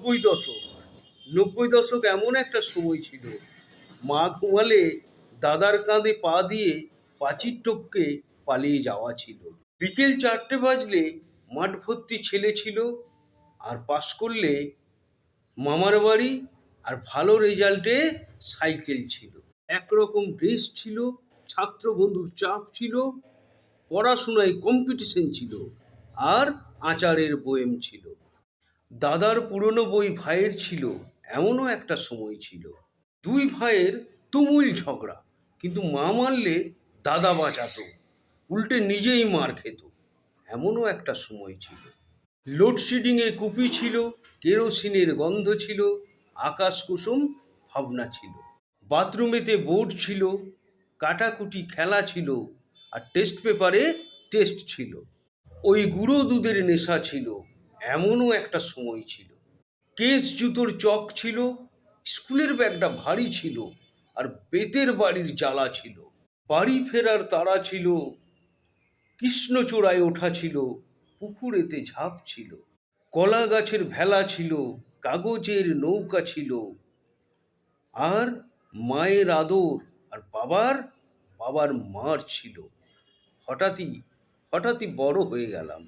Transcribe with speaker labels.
Speaker 1: নব্বই দশক এমন একটা সময় ছিল, মা ঘুমালে দাদার কাঁধে পা দিয়ে পাঁচির টপকে পালিয়ে যাওয়া ছিল। বিকেল 4টে বাজলে মাঠ ভর্তি ছেলে ছিল, আর পাস করলে মামার বাড়ি, আর ভালো রেজাল্টে সাইকেল ছিল। একরকম ড্রেস ছিল, ছাত্র বন্ধুর চাপ ছিল, পড়াশোনায় কম্পিটিশন ছিল, আর আচারের বয়েম ছিল। দাদার পুরনো বই ভাইয়ের ছিল, এমনও একটা সময় ছিল। দুই ভাইয়ের তুমুল ঝগড়া, কিন্তু মা মারলে দাদা বাঁচাতো, উল্টে নিজেই মার খেত, এমনও একটা সময় ছিল। লোডশেডিংয়ে কুপি ছিল, কেরোসিনের গন্ধ ছিল, আকাশ কুসুম ভাবনা ছিল। বাথরুমেতে বোর্ড ছিল, কাটাকুটি খেলা ছিল, আর টেস্ট পেপারে টেস্ট ছিল। ওই গুঁড়ো দুধের নেশা ছিল, এমনও একটা সময় ছিল। কেস জুতোর চক ছিল, স্কুলের ব্যাগটা ভারী ছিল, আর বেতের বাড়ির জ্বালা ছিল। বাড়ি ফেরার তাড়া ছিল, কৃষ্ণচূড়ায় ওঠা ছিল, পুকুরেতে ঝাঁপ ছিল। কলা গাছের ভেলা ছিল, কাগজের নৌকা ছিল, আর মায়ের আদর আর বাবার মার ছিল। হঠাৎই বড় হয়ে গেলাম।